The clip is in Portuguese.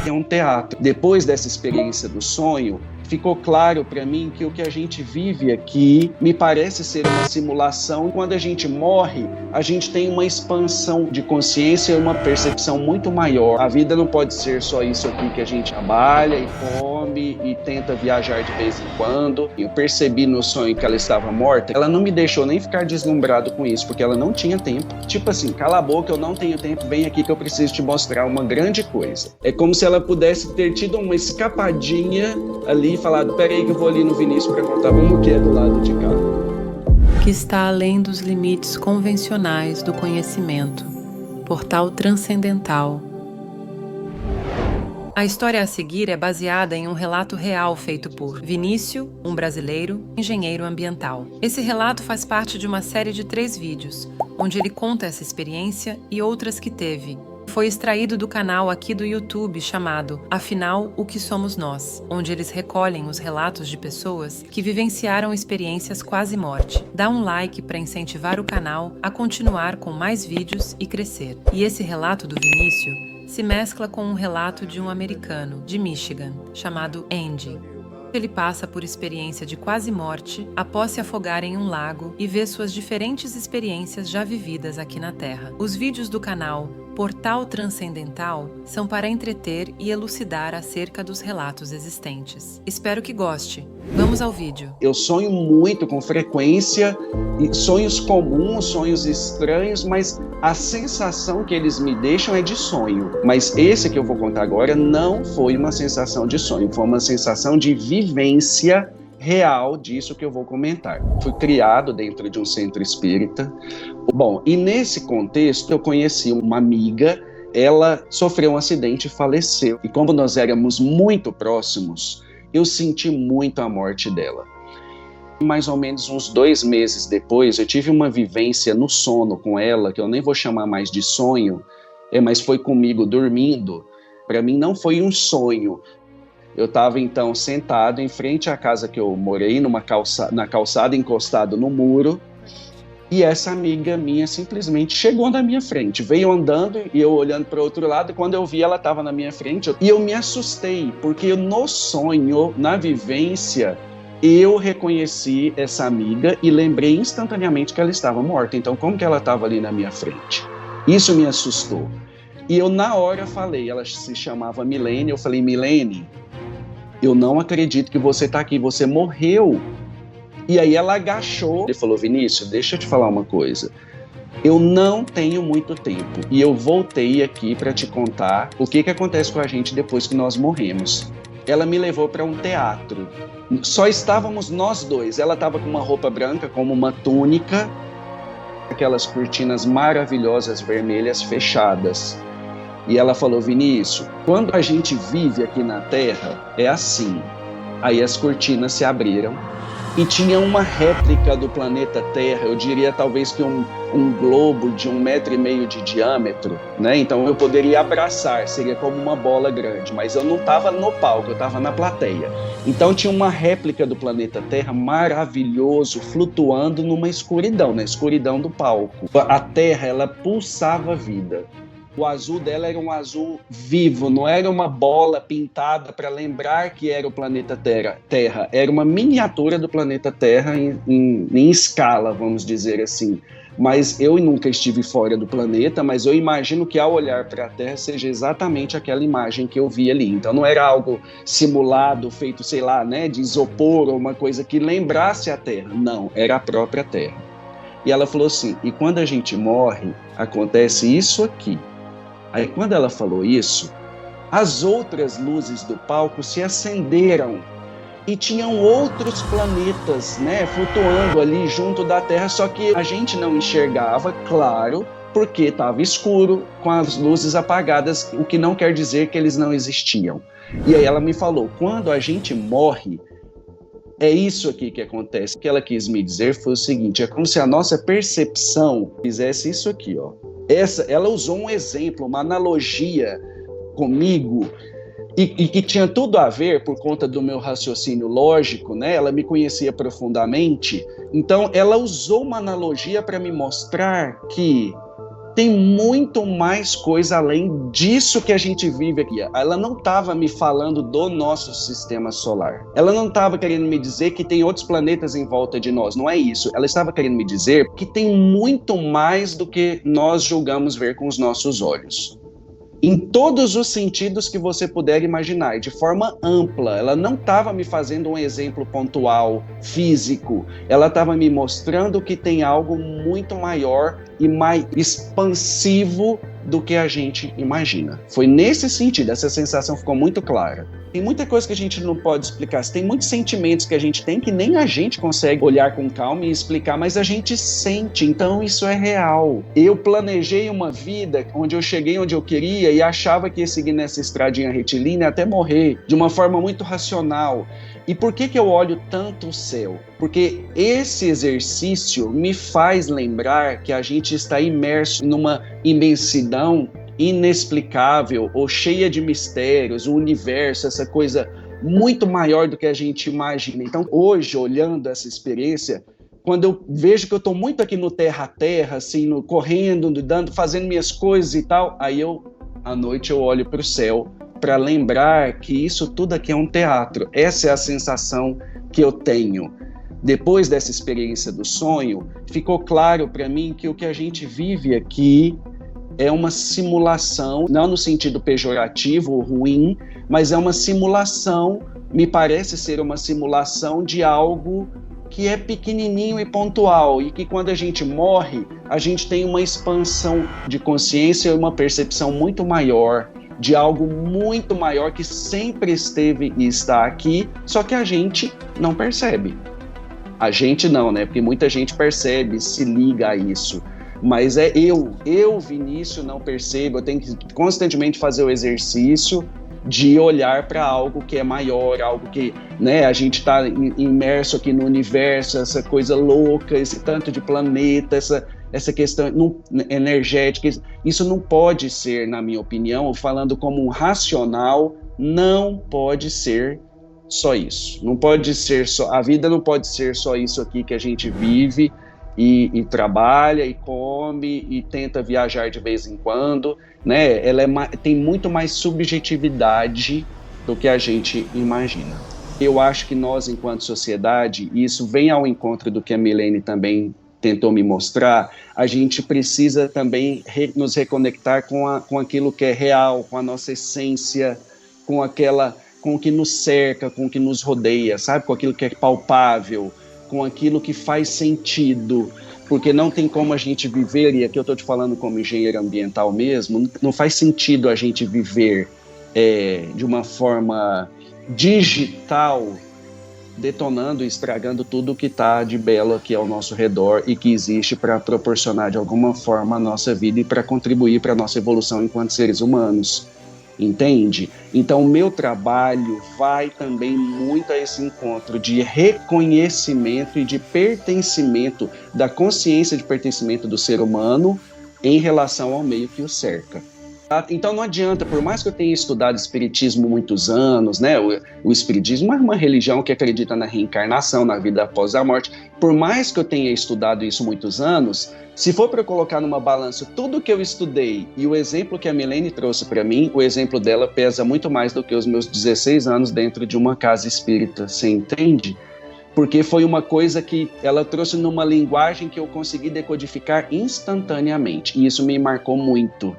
é um teatro. Depois dessa experiência do sonho, ficou claro para mim que o que a gente vive aqui me parece ser uma simulação. Quando a gente morre, a gente tem uma expansão de consciência e uma percepção muito maior. A vida não pode ser só isso aqui que a gente trabalha e come e tenta viajar de vez em quando. Eu percebi no sonho que ela estava morta. Ela não me deixou nem ficar deslumbrado com isso, porque ela não tinha tempo. Tipo assim, cala a boca, eu não tenho tempo, vem aqui que eu preciso te mostrar uma grande coisa. É como se ela pudesse ter tido uma escapadinha ali e falado, peraí que eu vou ali no Vinícius para contar como que é do lado de cá. Que está além dos limites convencionais do conhecimento. Portal transcendental. A história a seguir é baseada em um relato real feito por Vinícius, um brasileiro, engenheiro ambiental. Esse relato faz parte de uma série de 3 vídeos, onde ele conta essa experiência e outras que teve. Foi extraído do canal aqui do YouTube chamado Afinal, o que somos nós, onde eles recolhem os relatos de pessoas que vivenciaram experiências quase morte. Dá um like para incentivar o canal a continuar com mais vídeos e crescer. E esse relato do Vinícius se mescla com um relato de um americano, de Michigan, chamado Andy. Ele passa por experiência de quase morte após se afogar em um lago e vê suas diferentes experiências já vividas aqui na Terra. Os vídeos do canal Portal Transcendental são para entreter e elucidar acerca dos relatos existentes. Espero que goste. Vamos ao vídeo. Eu sonho muito com frequência, sonhos comuns, sonhos estranhos, mas a sensação que eles me deixam é de sonho. Mas esse que eu vou contar agora não foi uma sensação de sonho, foi uma sensação de vivência real disso que eu vou comentar. Fui criado dentro de um centro espírita. Bom, e nesse contexto eu conheci uma amiga, ela sofreu um acidente e faleceu. E como nós éramos muito próximos, eu senti muito a morte dela. Mais ou menos uns 2 meses depois, eu tive uma vivência no sono com ela, que eu nem vou chamar mais de sonho, mas foi comigo dormindo. Para mim não foi um sonho. Eu estava então sentado em frente à casa que eu morei, na calçada, encostado no muro, e essa amiga minha simplesmente chegou na minha frente, veio andando e eu olhando para o outro lado, e quando eu vi ela estava na minha frente, e eu me assustei, porque no sonho, na vivência, eu reconheci essa amiga e lembrei instantaneamente que ela estava morta. Então, como que ela estava ali na minha frente? Isso me assustou. E eu na hora falei, ela se chamava Milene, eu falei, Milene, eu não acredito que você está aqui, você morreu. E aí ela agachou e falou, Vinícius, deixa eu te falar uma coisa. Eu não tenho muito tempo e eu voltei aqui para te contar o que acontece com a gente depois que nós morremos. Ela me levou para um teatro. Só estávamos nós dois. Ela estava com uma roupa branca, como uma túnica, aquelas cortinas maravilhosas vermelhas fechadas. E ela falou, Vinícius, quando a gente vive aqui na Terra, é assim. Aí as cortinas se abriram e tinha uma réplica do planeta Terra, eu diria talvez que um globo de 1,5 metro de diâmetro, né? Então eu poderia abraçar, seria como uma bola grande, mas eu não estava no palco, eu estava na plateia. Então tinha uma réplica do planeta Terra maravilhoso, flutuando numa escuridão, na escuridão do palco. A Terra, ela pulsava vida. O azul dela era um azul vivo, não era uma bola pintada para lembrar que era o planeta Terra. Era uma miniatura do planeta Terra em escala, vamos dizer assim. Mas eu nunca estive fora do planeta, mas eu imagino que ao olhar para a Terra seja exatamente aquela imagem que eu vi ali. Então não era algo simulado, feito, sei lá, né, de isopor ou uma coisa que lembrasse a Terra. Não, era a própria Terra. E ela falou assim, e quando a gente morre, acontece isso aqui. Aí quando ela falou isso, as outras luzes do palco se acenderam e tinham outros planetas, né, flutuando ali junto da Terra, só que a gente não enxergava, claro, porque estava escuro, com as luzes apagadas, o que não quer dizer que eles não existiam. E aí ela me falou, quando a gente morre, é isso aqui que acontece. O que ela quis me dizer foi o seguinte, é como se a nossa percepção fizesse isso aqui, ó. Ela usou um exemplo, uma analogia comigo e que tinha tudo a ver por conta do meu raciocínio lógico, né? Ela me conhecia profundamente, então ela usou uma analogia para me mostrar que tem muito mais coisa além disso que a gente vive aqui. Ela não estava me falando do nosso sistema solar. Ela não estava querendo me dizer que tem outros planetas em volta de nós. Não é isso. Ela estava querendo me dizer que tem muito mais do que nós julgamos ver com os nossos olhos. Em todos os sentidos que você puder imaginar, de forma ampla. Ela não estava me fazendo um exemplo pontual, físico. Ela estava me mostrando que tem algo muito maior e mais expansivo do que a gente imagina. Foi nesse sentido, essa sensação ficou muito clara. Tem muita coisa que a gente não pode explicar, tem muitos sentimentos que a gente tem que nem a gente consegue olhar com calma e explicar, mas a gente sente, então isso é real. Eu planejei uma vida onde eu cheguei onde eu queria e achava que ia seguir nessa estradinha retilínea até morrer, de uma forma muito racional. E por que eu olho tanto o céu? Porque esse exercício me faz lembrar que a gente está imerso numa imensidão inexplicável ou cheia de mistérios, o universo, essa coisa muito maior do que a gente imagina. Então, hoje, olhando essa experiência, quando eu vejo que eu estou muito aqui no terra a terra, assim, correndo, andando, fazendo minhas coisas e tal, aí à noite eu olho para o céu para lembrar que isso tudo aqui é um teatro. Essa é a sensação que eu tenho. Depois dessa experiência do sonho, ficou claro para mim que o que a gente vive aqui é uma simulação, não no sentido pejorativo ou ruim, mas é uma simulação, me parece ser uma simulação de algo que é pequenininho e pontual, e que quando a gente morre, a gente tem uma expansão de consciência e uma percepção muito maior, de algo muito maior que sempre esteve e está aqui, só que a gente não percebe. A gente não, né? Porque muita gente percebe, se liga a isso. Mas eu, Vinícius, não percebo, eu tenho que constantemente fazer o exercício de olhar para algo que é maior, algo que, né, a gente está imerso aqui no universo, essa coisa louca, esse tanto de planeta, essa questão energética. Isso não pode ser, na minha opinião, falando como um racional, não pode ser só isso. Não pode ser só, a vida não pode ser só isso aqui que a gente vive e trabalha e come e tenta viajar de vez em quando, né? Ela tem muito mais subjetividade do que a gente imagina. Eu acho que nós, enquanto sociedade, e isso vem ao encontro do que a Milene também tentou me mostrar, a gente precisa também nos reconectar com aquilo que é real, com a nossa essência, com o que nos cerca, com o que nos rodeia, sabe? Com aquilo que é palpável, com aquilo que faz sentido, porque não tem como a gente viver, e aqui eu estou te falando como engenheiro ambiental mesmo, não faz sentido a gente viver de uma forma digital, detonando e estragando tudo que está de belo aqui ao nosso redor e que existe para proporcionar de alguma forma a nossa vida e para contribuir para a nossa evolução enquanto seres humanos. Entende? Então o meu trabalho vai também muito a esse encontro de reconhecimento e de pertencimento, da consciência de pertencimento do ser humano em relação ao meio que o cerca. Então não adianta, por mais que eu tenha estudado espiritismo muitos anos, né, o espiritismo é uma religião que acredita na reencarnação, na vida após a morte, por mais que eu tenha estudado isso muitos anos, se for para eu colocar numa balança tudo que eu estudei e o exemplo que a Milene trouxe para mim, o exemplo dela pesa muito mais do que os meus 16 anos dentro de uma casa espírita, você entende? Porque foi uma coisa que ela trouxe numa linguagem que eu consegui decodificar instantaneamente, e isso me marcou muito.